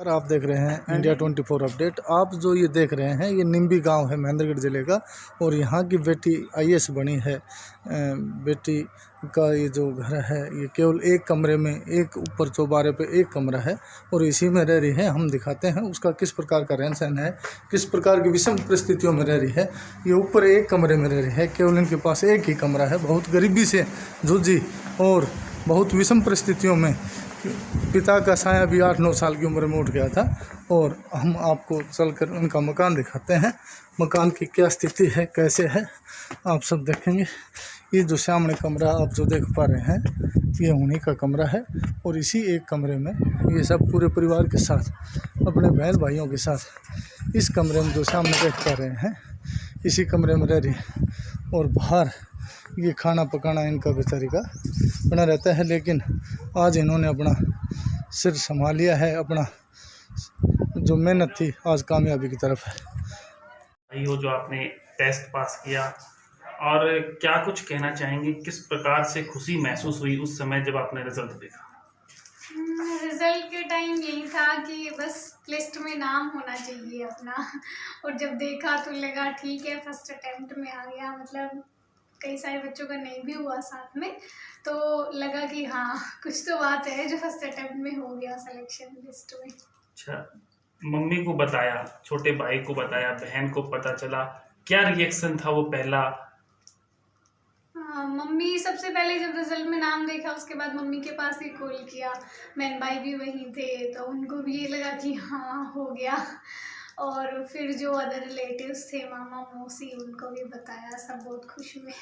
और आप देख रहे हैं इंडिया 24 अपडेट। आप जो ये देख रहे हैं ये निम्बी गांव है महेंद्रगढ़ ज़िले का, और यहाँ की बेटी आईएएस बनी है। बेटी का ये जो घर है ये केवल एक कमरे में, एक ऊपर चौबारे पे एक कमरा है और इसी में रह रही है। हम दिखाते हैं उसका किस प्रकार का रहन सहन है, किस प्रकार की विषम परिस्थितियों में रह रही है। ये ऊपर एक कमरे में रह रही है, केवल इनके पास एक ही कमरा है। बहुत गरीबी से जूझी और बहुत विषम परिस्थितियों में पिता का साया भी 8-9 साल की उम्र में उठ गया था। और हम आपको चलकर उनका मकान दिखाते हैं, मकान की क्या स्थिति है, कैसे है, आप सब देखेंगे। ये जो सामने कमरा आप जो देख पा रहे हैं ये उन्हीं का कमरा है, और इसी एक कमरे में ये सब पूरे परिवार के साथ, अपने बहन भाइयों के साथ इस कमरे में जो सामने देख पा रहे हैं इसी कमरे में रह रही है। और बाहर ये खाना पकाना इनका बेचारी का बना रहता है, लेकिन आज इन्होंने अपना सिर संभाल लिया है। अपना जो मेहनत थी आज कामयाबी की तरफ है। हो जो आपने टेस्ट पास किया, और क्या कुछ कहना चाहेंगे, किस प्रकार से खुशी महसूस हुई उस समय जब आपने रिजल्ट देखा? रिजल्ट के टाइम यही था कि बस लिस्ट में नाम होना चाहिए अपना, और जब देखा तो लगा ठीक है फर्स्ट अटेम्प्ट में आ गया। मतलब कई सारे बच्चों का नहीं भी हुआ साथ में, तो लगा कि हाँ कुछ तो बात है जो फर्स्ट अटेम्प्ट में हो गया सिलेक्शन लिस्ट में। अच्छा, मम्मी को बताया, छोटे भाई को बताया, बहन को पता चला, क्या रिएक्शन था वो पहला? मम्मी सबसे पहले जब रिजल्ट में नाम देखा उसके बाद मम्मी के पास ही कॉल किया। बहन भाई भी वहीं थे तो उनको भी ये लगा कि हाँ हो गया। और फिर जो अदर रिलेटिव्स थे, मामा मौसी, उनको भी बताया। सब बहुत खुश हुए।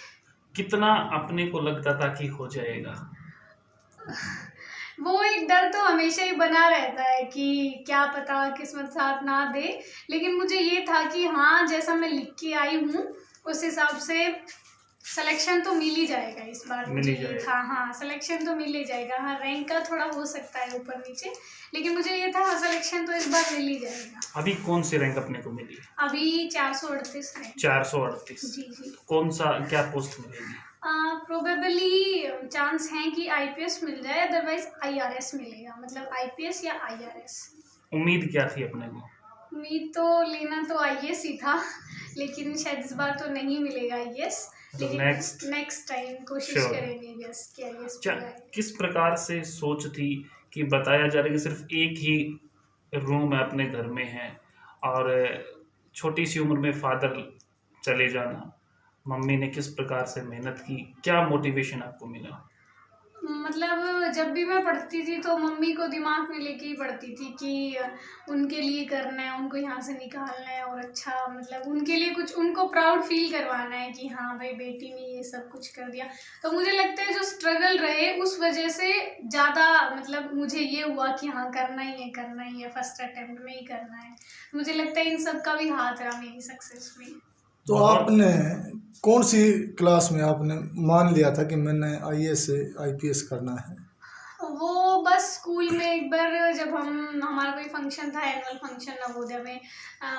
कितना अपने को लगता था कि हो जाएगा? वो एक डर तो हमेशा ही बना रहता है कि क्या पता किस्मत साथ ना दे, लेकिन मुझे ये था कि हाँ जैसा मैं लिख के आई हूँ उस हिसाब से सिलेक्शन तो मिल ही जाएगा इस बार। मुझे ये था हाँ सिलेक्शन तो मिल ही जाएगा। हाँ रैंक का थोड़ा हो सकता है ऊपर नीचे, लेकिन मुझे ये था हाँ सिलेक्शन तो इस बार मिल ही जाएगा। अभी कौन सी रैंक अपने को मिली? अभी 438 रैंक। 438? जी। कौन सा क्या पोस्ट मिलेगी? प्रोबेबली चांस है कि आईपीएस मिल जाए, अदरवाइज आईआरएस मिलेगा। मतलब आईपीएस या आईआरएस। उम्मीद क्या थी अपने को? उम्मीद तो लेना तो आईएएस ही था, लेकिन शायद इस बार तो नहीं मिलेगा आईएएस, लेकिन नेक्स्ट टाइम कोशिश करेंगे यस कि आईएएस मिले। किस प्रकार से सोच थी कि बताया जा रहा है कि सिर्फ एक ही रूम है अपने घर में है, और छोटी सी उम्र में फादर चले जाना, मम्मी ने किस प्रकार से मेहनत की, क्या मोटिवेशन आपको मिला? मतलब जब भी मैं पढ़ती थी तो मम्मी को दिमाग में लेके ही पढ़ती थी कि उनके लिए करना है, उनको यहाँ से निकालना है, और अच्छा मतलब उनके लिए कुछ उनको प्राउड फील करवाना है कि हाँ भाई बेटी ने ये सब कुछ कर दिया। तो मुझे लगता है जो स्ट्रगल रहे उस वजह से ज़्यादा मतलब मुझे ये हुआ कि हाँ करना ही है, फर्स्ट अटेम्प्ट में ही करना है। मुझे लगता है इन सब का भी हाथ रहा मेरी सक्सेस में। तो आपने कौन सी क्लास में आपने मान लिया था कि मैंने आईएएस से आईपीएस करना है? वो बस स्कूल में एक बार जब हमारा कोई फंक्शन था, एनुअल फंक्शन नवोदय में,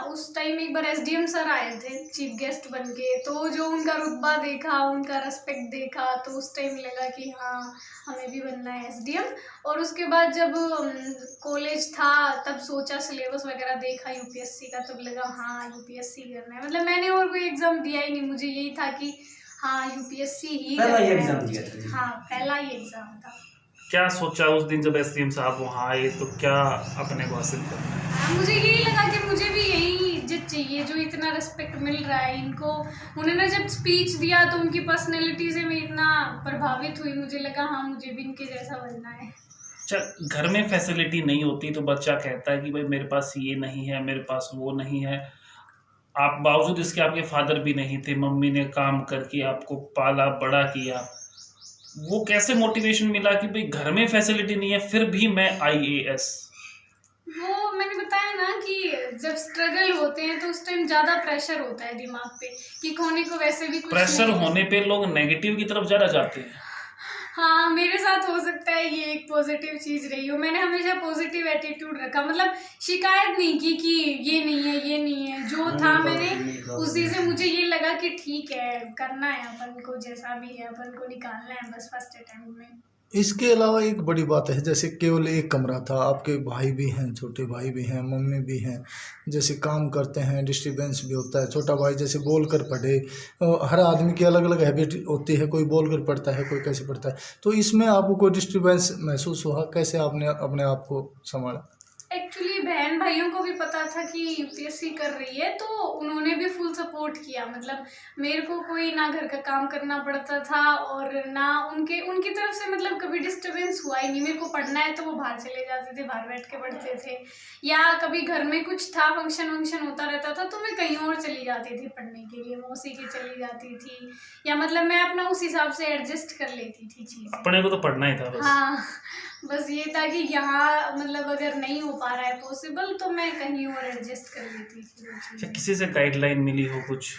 उस टाइम एक बार एसडीएम सर आए थे चीफ गेस्ट बन के। तो जो उनका रुतबा देखा, उनका रेस्पेक्ट देखा, तो उस टाइम लगा कि हाँ हमें भी बनना है एसडीएम। और उसके बाद जब कॉलेज था तब सोचा, सिलेबस वगैरह देखा यूपीएससी का, तब लगा हाँ यूपीएससी करना है। मतलब मैंने और कोई एग्ज़ाम दिया ही नहीं, मुझे यही था कि हाँ यूपीएससी ही पहला ही एग्ज़ाम दिया था। हाँ पहला ही एग्ज़ाम था। क्या सोचा उस दिन जब एसडीएम साहब वहाँ आए, तो क्या अपने को हासिल करना है? मुझे यही लगा कि मुझे भी यही इज्जत चाहिए जो इतना रिस्पेक्ट मिल रहा है इनको। उन्होंने जब स्पीच दिया तो उनकी पर्सनैलिटी से मैं इतना प्रभावित हुई, मुझे लगा हाँ मुझे भी इनके जैसा बनना है। अच्छा, घर में फैसिलिटी नहीं होती तो बच्चा कहता है कि भाई मेरे पास ये नहीं है, मेरे पास वो नहीं है। आप बावजूद इसके आपके फादर भी नहीं थे, मम्मी ने काम करके आपको पाला बड़ा किया, वो कैसे मोटिवेशन मिला कि भाई घर में फैसिलिटी नहीं है फिर भी मैं आईएएस? वो मैंने बताया ना कि जब स्ट्रगल होते हैं तो उस टाइम ज़्यादा प्रेशर होता है दिमाग पे कि खोने को वैसे भी कुछ प्रेशर होने पे लोग नेगेटिव की तरफ ज़्यादा जाते हैं। हाँ मेरे साथ हो सकता है ये एक पॉजिटिव चीज़ रही हो। मैंने हमेशा पॉजिटिव एटीट्यूड रखा, मतलब शिकायत नहीं की कि ये नहीं है, जो था मैंने उसी से मुझे ये लगा कि ठीक है करना है अपन को, जैसा भी है अपन को निकालना है बस फर्स्ट अटेम्प्ट में। इसके अलावा एक बड़ी बात है, जैसे केवल एक कमरा था, आपके भाई भी हैं, छोटे भाई भी हैं, मम्मी भी हैं, जैसे काम करते हैं, डिस्टर्बेंस भी होता है। छोटा भाई जैसे बोल कर पढ़े, हर आदमी की अलग अलग हैबिट होती है, कोई बोल कर पढ़ता है, कोई कैसे पढ़ता है। तो इसमें आपको कोई डिस्टर्बेंस महसूस हुआ? कैसे आपने अपने आप को संभाला? एक्चुअली बहन भाइयों को भी पता था कि यूपीएससी कर रही है, तो उन्होंने भी फुल सपोर्ट किया। मतलब मेरे को कोई ना घर का काम करना पड़ता था और ना उनकी तरफ से मतलब कभी डिस्टरबेंस हुआ ही नहीं। मेरे को पढ़ना है तो वो बाहर चले जाते थे, बाहर बैठ के पढ़ते थे, या कभी घर में कुछ था, फंक्शन वंक्शन होता रहता था तो मैं कहीं और चली जाती थी पढ़ने के लिए, मौसी के चली जाती थी, या मतलब मैं अपना उस हिसाब से एडजस्ट कर लेती थी चीज़। अपने को तो पढ़ना ही था बस। हाँ, बस ये था कि यहाँ मतलब अगर नहीं हो पा रहा है पॉसिबल तो मैं कहीं और एडजस्ट कर लेती थी वो अच्छा, चीज़ें। किसी से गाइडलाइन मिली हो कुछ?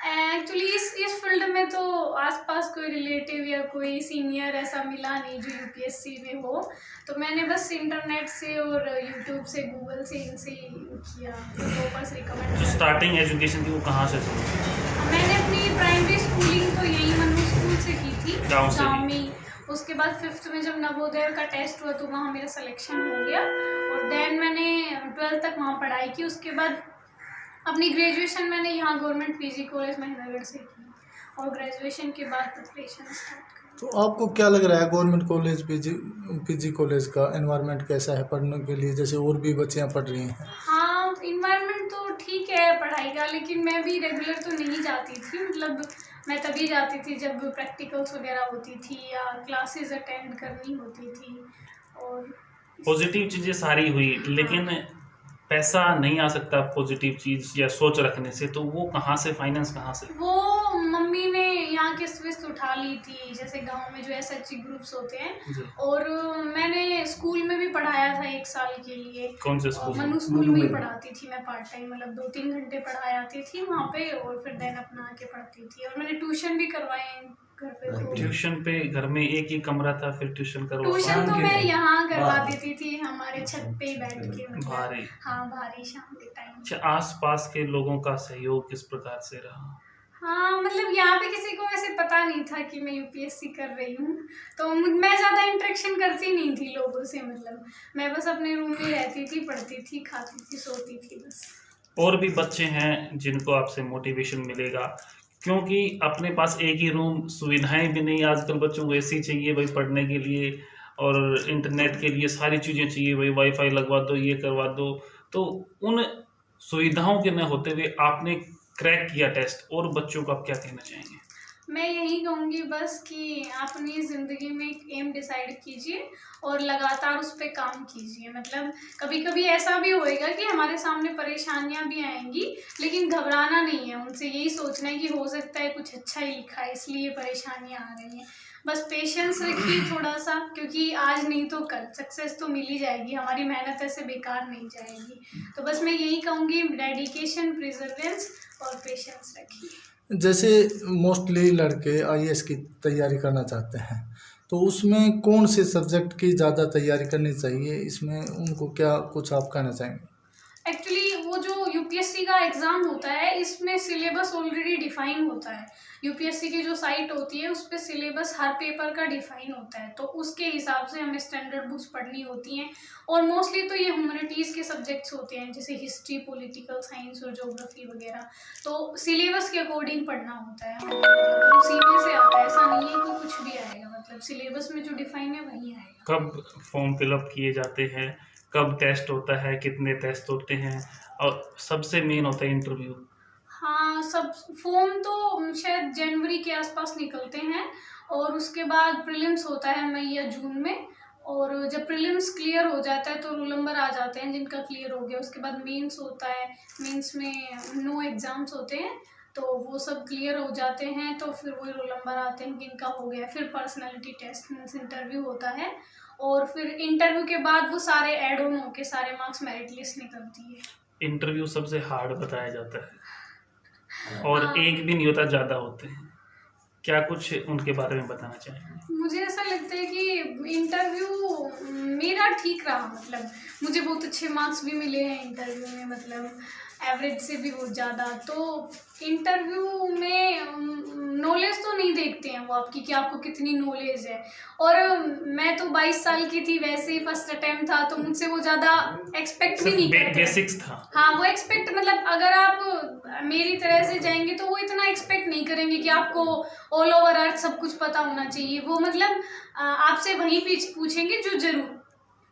एक्चुअली इस फील्ड में तो आसपास कोई रिलेटिव या कोई सीनियर ऐसा मिला नहीं जो यूपीएससी में हो, तो मैंने बस इंटरनेट से और यूट्यूब से, गूगल से, इनसे ही किया, तो बस रिकमेंड जो स्टार्टिंग एजुकेशन थी वो कहाँ से शुरू? मैंने अपनी प्राइमरी स्कूलिंग तो यही मनु स्कूल से की थी, गाँव से गाँव में। उसके बाद 5th में जब नवोदय का टेस्ट हुआ तो वहाँ मेरा सिलेक्शन हो गया, और देन मैंने 12th तक वहाँ पढ़ाई की। उसके बाद अपनी ग्रेजुएशन मैंने यहाँ गवर्नमेंट पीजी कॉलेज महेंद्रगढ़ से की, और ग्रेजुएशन के बाद प्रिपरेशन स्टार्ट करी। तो आपको क्या लग रहा है, गवर्नमेंट कॉलेज, पीजी कॉलेज का एनवायरनमेंट कैसा है पढ़ने के लिए? जैसे और भी बच्चियां पढ़ रही हैं। हाँ, इन्वायरमेंट तो ठीक है पढ़ाई का, लेकिन मैं भी रेगुलर तो नहीं जाती थी। मतलब मैं तभी जाती थी जब प्रैक्टिकल्स वगैरह होती थी या क्लासेस अटेंड करनी होती थी। और पॉजिटिव चीज़ें सारी हुई, लेकिन पैसा नहीं आ सकता पॉजिटिव चीज़ या सोच रखने से, तो वो कहाँ से, फाइनेंस कहाँ से? वो मम्मी ने यहाँ की स्विफ्ट उठा ली थी, जैसे गांव में जो एसएचजी ग्रुप्स होते हैं। जी। और मैंने स्कूल में भी पढ़ाया था 1 साल के लिए। कौन से स्कूल में? मनु स्कूल में ही पढ़ाती थी मैं पार्ट टाइम, मतलब 2-3 घंटे पढ़ाई आती थी वहाँ पे, और फिर देन अपना आके पढ़ती थी। और मैंने ट्यूशन भी करवाए घर पे। तो ट्यूशन पे घर में एक ही कमरा था, फिर ट्यूशन करवा? ट्यूशन तो मैं यहाँ करवा देती थी, हमारे छत पे ही बैठ के, मतलब भारी। हाँ, भारी शाम के टाइम। अच्छा, आसपास के लोगों का सहयोग किस प्रकार से रहा? हाँ, मतलब यहाँ पे किसी को ऐसे पता नहीं था कि मैं यूपीएससी कर रही हूँ, तो मैं ज़्यादा इंटरेक्शन करती नहीं थी लोगों से। मतलब मैं बस अपने रूम में रहती थी, पढ़ती थी, खाती थी, सोती थी बस। और भी बच्चे हैं जिनको आपसे मोटिवेशन मिलेगा, क्योंकि अपने पास एक ही रूम, सुविधाएं भी नहीं, आजकल बच्चों को एसी चाहिए भाई पढ़ने के लिए, और इंटरनेट के लिए सारी चीज़ें चाहिए भाई, वाईफाई लगवा दो, ये करवा दो। तो उन सुविधाओं के न होते हुए आपने क्रैक किया टेस्ट, और बच्चों को आप क्या कहना चाहेंगे? मैं यही कहूँगी बस कि अपनी ज़िंदगी में एक एम डिसाइड कीजिए और लगातार उस पर काम कीजिए। मतलब कभी कभी ऐसा भी होएगा कि हमारे सामने परेशानियां भी आएंगी, लेकिन घबराना नहीं है उनसे। यही सोचना है कि हो सकता है कुछ अच्छा ही लिखा है इसलिए परेशानियां आ रही हैं। बस पेशेंस रखिए थोड़ा सा, क्योंकि आज नहीं तो कल सक्सेस तो मिल ही जाएगी। हमारी मेहनत ऐसे बेकार नहीं जाएगी। तो बस मैं यही कहूँगी, डेडिकेशन, प्रिजर्वेंस और पेशेंस रखिए। जैसे मोस्टली लड़के आईएएस की तैयारी करना चाहते हैं, तो उसमें कौन से सब्जेक्ट की ज़्यादा तैयारी करनी चाहिए? इसमें उनको क्या कुछ आप कहना चाहेंगे? एक्चुअली वो जो यूपीएससी का एग्ज़ाम होता है, इसमें सिलेबस ऑलरेडी डिफाइन होता है। यूपीएससी की जो साइट होती है उस पर सिलेबस हर पेपर का डिफाइन होता है, तो उसके हिसाब से हमें स्टैंडर्ड बुक्स पढ़नी होती हैं। और मोस्टली तो ये ह्यूमैनिटीज़ के सब्जेक्ट्स होते हैं, जैसे हिस्ट्री, पॉलिटिकल साइंस और ज्योग्राफी वगैरह। तो सिलेबस के अकॉर्डिंग पढ़ना होता है हमें, मतलब उसी में से आता है। ऐसा नहीं है कि कुछ भी आएगा, मतलब सिलेबस में जो डिफाइन है वही आएगा। कब फॉर्म फिलअप किए जाते हैं, कब टेस्ट होता है, कितने टेस्ट होते हैं, और सबसे मेन होता है इंटरव्यू? हाँ, सब फॉर्म तो शायद जनवरी के आसपास निकलते हैं, और उसके बाद प्रीलिम्स होता है मई या जून में। और जब प्रीलिम्स क्लियर हो जाता है तो रोल नंबर आ जाते हैं जिनका क्लियर हो गया। उसके बाद मेंस होता है, मेंस में 9 एग्ज़ाम्स होते हैं, तो वो सब क्लियर हो जाते हैं तो फिर वही रोल नंबर आते हैं किनका हो गया। फिर पर्सनालिटी टेस्ट मीन्स इंटरव्यू होता है, और फिर इंटरव्यू के बाद वो सारे ऐड ऑन होके सारे मार्क्स मेरिट लिस्ट निकलती है। इंटरव्यू सबसे हार्ड बताया जाता है, और एक भी नहीं होता, ज़्यादा होते हैं। क्या कुछ उनके बारे में बताना चाहेंगे? मुझे ऐसा लगता है कि इंटरव्यू मेरा ठीक रहा। मतलब मुझे बहुत अच्छे मार्क्स भी मिले हैं इंटरव्यू में। मतलब एवरेज से भी बहुत ज़्यादा। तो इंटरव्यू में नॉलेज तो नहीं देखते हैं वो आपकी कि आपको कितनी नॉलेज है। और मैं तो 22 साल की थी, वैसे ही फर्स्ट अटेम्प्ट था, तो मुझसे वो ज़्यादा एक्सपेक्ट भी नहीं करते। बेसिक्स था। हाँ, वो एक्सपेक्ट मतलब अगर आप मेरी तरह से जाएंगे तो वो इतना एक्सपेक्ट नहीं करेंगे कि आपको ऑल ओवर अर्थ सब कुछ पता होना चाहिए। वो मतलब आपसे वही पूछेंगे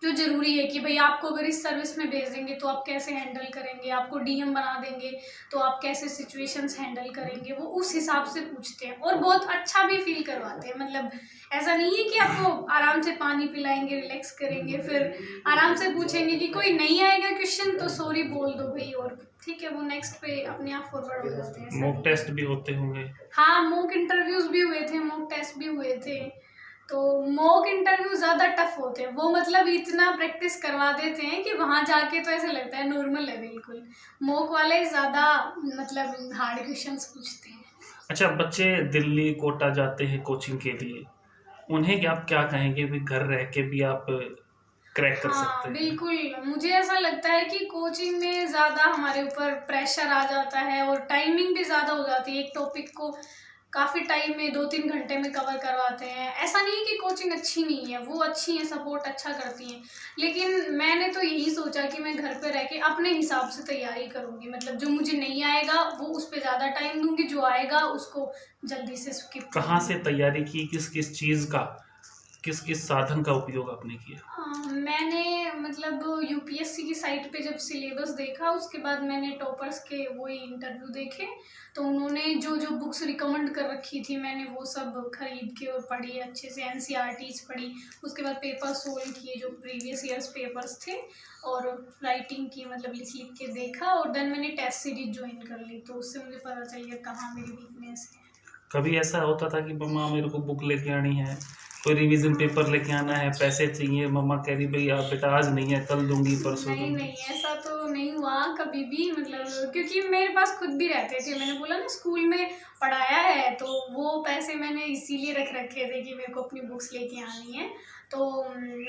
जो ज़रूरी है कि भाई आपको अगर इस सर्विस में भेज देंगे तो आप कैसे हैंडल करेंगे, आपको डीएम बना देंगे तो आप कैसे सिचुएशंस हैंडल करेंगे, वो उस हिसाब से पूछते हैं। और बहुत अच्छा भी फील करवाते हैं। मतलब ऐसा नहीं है कि आपको आराम से पानी पिलाएंगे, रिलैक्स करेंगे, फिर आराम से पूछेंगे कि कोई नहीं आएगा क्वेश्चन तो सॉरी बोल दो भाई, और ठीक है वो नेक्स्ट पे अपने आप फॉरवर्ड हो जाते हैं। मॉक टेस्ट भी होते होंगे? हाँ, मॉक इंटरव्यूज भी हुए थे, मॉक टेस्ट भी हुए थे। तो मॉक इंटरव्यू ज़्यादा टफ होते हैं। वो मतलब इतना प्रैक्टिस करवा देते हैं कि वहाँ जाके तो ऐसे लगता है नॉर्मल है बिल्कुल। मॉक वाले ज़्यादा मतलब हार्ड क्वेश्चंस पूछते हैं। अच्छा, बच्चे दिल्ली कोटा जाते हैं कोचिंग के लिए, उन्हें आप क्या कहेंगे भी घर रह के भी आप क्रैक कर सकते हैं? बिल्कुल, मुझे ऐसा लगता है कि कोचिंग में ज़्यादा हमारे ऊपर प्रेशर आ जाता है और टाइमिंग भी ज़्यादा हो जाती है। एक टॉपिक को काफ़ी टाइम में 2-3 घंटे में कवर करवाते हैं। ऐसा नहीं है कि कोचिंग अच्छी नहीं है, वो अच्छी है, सपोर्ट अच्छा करती हैं, लेकिन मैंने तो यही सोचा कि मैं घर पे रह के अपने हिसाब से तैयारी करूँगी। मतलब जो मुझे नहीं आएगा वो उस पर ज़्यादा टाइम दूंगी, जो आएगा उसको जल्दी से स्किप। कहाँ से तैयारी की, किस किस चीज़ का, किस किस साधन का उपयोग आपने किया? मैंने मतलब यूपीएससी की साइट पे जब सिलेबस देखा, उसके बाद मैंने टॉपर्स के वही इंटरव्यू देखे, तो उन्होंने जो जो बुक्स रिकमेंड कर रखी थी मैंने वो सब खरीद के और पढ़ी अच्छे से, एनसीईआरटीज पढ़ी। उसके बाद पेपर सोल्व किए जो प्रीवियस ईयर्स पेपर्स थे, और राइटिंग की मतलब लिख के देखा, और देन मैंने टेस्ट सीरीज ज्वाइन कर ली। तो उससे मुझे पता चल गया कहाँ मेरी वीकनेस है। कभी ऐसा होता था कि मम्मा मेरे को बुक लेके आनी है, कोई रिवीजन पेपर लेके आना है, पैसे चाहिए, मम्मा कह रही भाई आप बेटा आज नहीं है कल दूंगी, परसों दूंगी? नहीं, ऐसा तो नहीं हुआ कभी भी। मतलब क्योंकि मेरे पास खुद भी रहते थे, मैंने बोला ना स्कूल में पढ़ाया है, तो वो पैसे मैंने इसीलिए रख रखे थे कि मेरे को अपनी बुक्स लेके आनी है। तो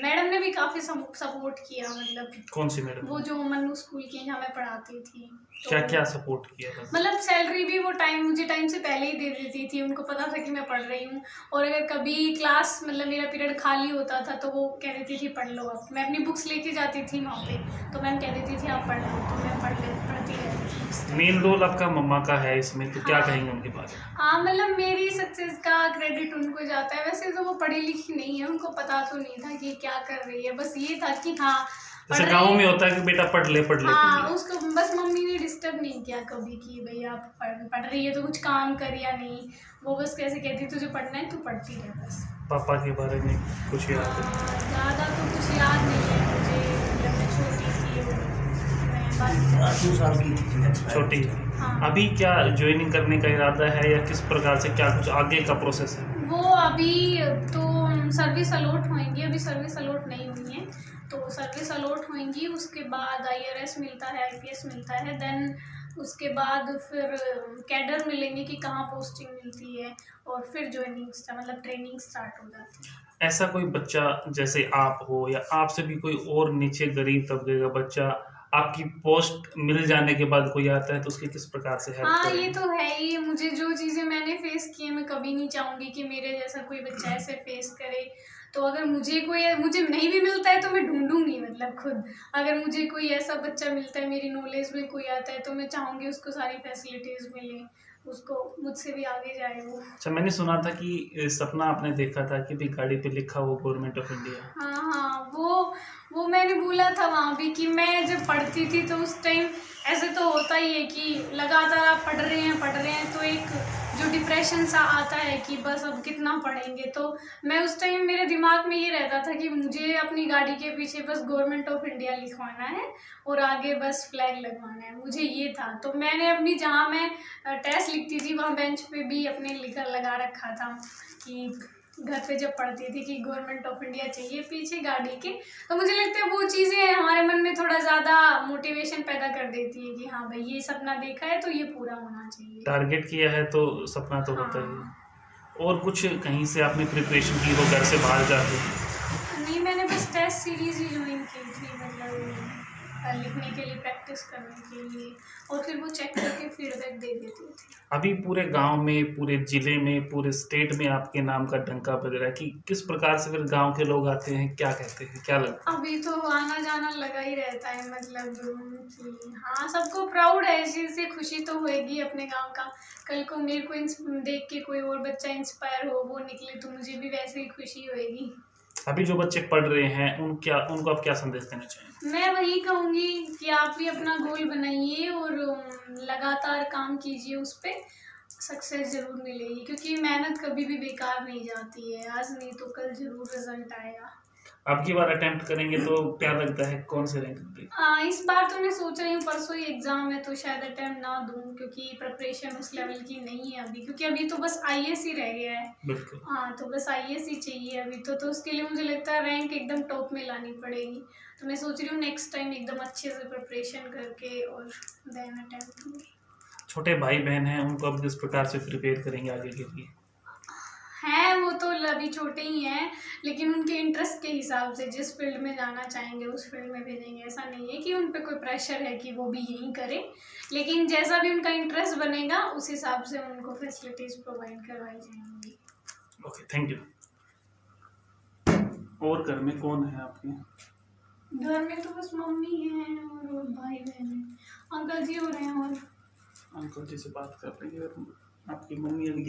मैडम ने भी काफ़ी सपोर्ट किया। मतलब कौन सी मैडम? वो जो मन्नू स्कूल की जहाँ मैं पढ़ाती थी। तो क्या क्या सपोर्ट किया? मतलब सैलरी भी वो मुझे टाइम से पहले ही दे देती थी। उनको पता था कि मैं पढ़ रही हूँ, और अगर कभी क्लास मतलब मेरा पीरियड खाली होता था तो वो कह देती थी पढ़ लो। अब मैं अपनी बुक्स लेके जाती थी वहाँ पे, तो मैम कह देती थी आप पढ़ लो, तो मैं पढ़ती रहती थी। मेन रोल आपका मम्मा का है इसमें, तो क्या हाँ। कहेंगे उनके बारे में? हाँ, मतलब मेरी सक्सेस का क्रेडिट उनको जाता है। वैसे तो वो पढ़ी लिखी नहीं है, उनको पता तो नहीं था कि क्या कर रही है, बस ये था कि हाँ जैसे गाँव में होता है कि बेटा पढ़ ले। हाँ, उसको बस मम्मी ने डिस्टर्ब नहीं किया कभी कि भाई आप पढ़ रही है तो कुछ काम कर या नहीं। वो बस कैसे कहती तुझे पढ़ना है तू पढ़ती रह बस। पापा के बारे में कुछ याद है? ज़्यादा तो कुछ याद नहीं है मुझे, जब मैं छोटी थी मैं 2 साल की थी। छोटी। हाँ। अभी क्या ज्वाइनिंग करने का इरादा है या किस प्रकार से, क्या कुछ आगे का प्रोसेस है? वो अभी तो सर्विस अलॉट होंगी, अभी सर्विस अलॉट नहीं हुई है, तो सर्विस अलॉट होंगी। उसके बाद आईआरएस मिलता है, आईपीएस मिलता है, देन उसके बाद फिर कैडर मिलेंगे कि कहाँ पोस्टिंग मिलती है, और फिर ज्वाइनिंग मतलब ट्रेनिंग स्टार्ट हो जाती है। ऐसा कोई बच्चा जैसे आप हो या आपसे भी कोई और नीचे गरीब तबके का बच्चा आपकी पोस्ट मिल जाने के बाद कोई आता है तो उसकी किस प्रकार से हेल्प हाँ, करेंगे? ये तो है ही। मुझे जो चीज़ें मैंने फेस की है मैं कभी नहीं चाहूँगी कि मेरे जैसा कोई बच्चा ऐसे फेस करे। तो अगर मुझे नहीं भी मिलता है तो मैं ढूंढूंगी, मतलब खुद। अगर मुझे कोई ऐसा बच्चा मिलता है, मेरी नॉलेज में कोई आता है, तो मैं चाहूँगी उसको सारी फैसिलिटीज़ मिले, उसको मुझसे भी आगे जाए वो। अच्छा, मैंने सुना था कि सपना आपने देखा था कि भी गाड़ी पे लिखा हो गवर्नमेंट ऑफ इंडिया। हाँ, वो मैंने बोला था वहाँ भी कि मैं जब पढ़ती थी तो उस टाइम ऐसे तो होता ही है कि लगातार आप पढ़ रहे हैं तो एक जो डिप्रेशन सा आता है कि बस अब कितना पढ़ेंगे। तो मैं उस टाइम मेरे दिमाग में ये रहता था कि मुझे अपनी गाड़ी के पीछे बस गवर्नमेंट ऑफ इंडिया लिखवाना है और आगे बस फ्लैग लगवाना है, मुझे ये था। तो मैंने अपनी जहाँ मैं टेस्ट लिखती थी वहाँ बेंच पे भी अपने लगा रखा था कि घर पे जब पढ़ती थी कि गवर्नमेंट ऑफ इंडिया चाहिए पीछे गाड़ी के। तो मुझे लगता है वो चीज़ें हमारे मन में थोड़ा ज़्यादा मोटिवेशन पैदा कर देती है कि हाँ भाई ये सपना देखा है तो ये पूरा होना चाहिए। टारगेट किया है तो सपना तो होता ही है। और कुछ कहीं से आपने प्रिपरेशन की हो घर से बाहर जाके? नहीं, मैंने बस टेस्ट सीरीज ही ज्वाइन की थी, मतलब लिखने के लिए, प्रैक्टिस करने के लिए, और फिर वो चेक करके फीडबैक दे देते थे। अभी पूरे गांव में, पूरे जिले में, पूरे स्टेट में आपके नाम का डंका बज रहा है कि किस प्रकार से फिर गांव के लोग आते हैं, क्या कहते हैं, क्या लगता है? अभी तो आना जाना लगा ही रहता है, मतलब कि हाँ, सबको प्राउड है इस चीज़ से, खुशी तो होएगी अपने गांव का। कल को मेरे को देख के कोई और बच्चा इंस्पायर हो, वो निकले, तो मुझे भी वैसे ही खुशी होएगी। अभी जो बच्चे पढ़ रहे हैं उनको आप क्या संदेश देना चाहेंगे? मैं वही कहूँगी कि आप भी अपना गोल बनाइए और लगातार काम कीजिए उस पे, सक्सेस ज़रूर मिलेगी, क्योंकि मेहनत कभी भी बेकार नहीं जाती है, आज नहीं तो कल ज़रूर रिजल्ट आएगा। अब की बार अटेम्प्ट करेंगे तो क्या लगता है कौन से रैंक पे? इस बार तो मैं सोच रही हूँ, परसों ही एग्ज़ाम है तो शायद अटेम्प्ट ना दूँ, क्योंकि प्रिपरेशन उस लेवल की नहीं है अभी, क्योंकि अभी तो बस आईएएस ही रह गया है। बिल्कुल। हाँ, तो बस आईएएस ही चाहिए अभी तो उसके लिए मुझे लगता है रैंक एकदम टॉप में लानी पड़ेगी। तो मैं सोच रही हूँ नेक्स्ट टाइम एकदम अच्छे से प्रिपरेशन करके और देन अटेम्प्ट दूँगी। छोटे भाई बहन हैं, उनको अब किस प्रकार से प्रिपेयर करेंगे आगे के लिए? हैं वो तो अभी छोटे ही हैं, लेकिन उनके इंटरेस्ट के हिसाब से जिस फील्ड में जाना चाहेंगे उस फील्ड में भेजेंगे। ऐसा नहीं है कि उन पे कोई प्रेशर है कि वो भी यही करें, लेकिन जैसा भी उनका इंटरेस्ट बनेगा उस हिसाब से उनको फैसिलिटीज़ प्रोवाइड करवाई जाएंगी। Okay, thank you. और घर में कौन है आपके? घर में तो बस मम्मी हैं और भाई बहन हैं, अंकल जी हो रहे हैं और अंकल जी से बात कर रही है। आपकी मम्मी अभी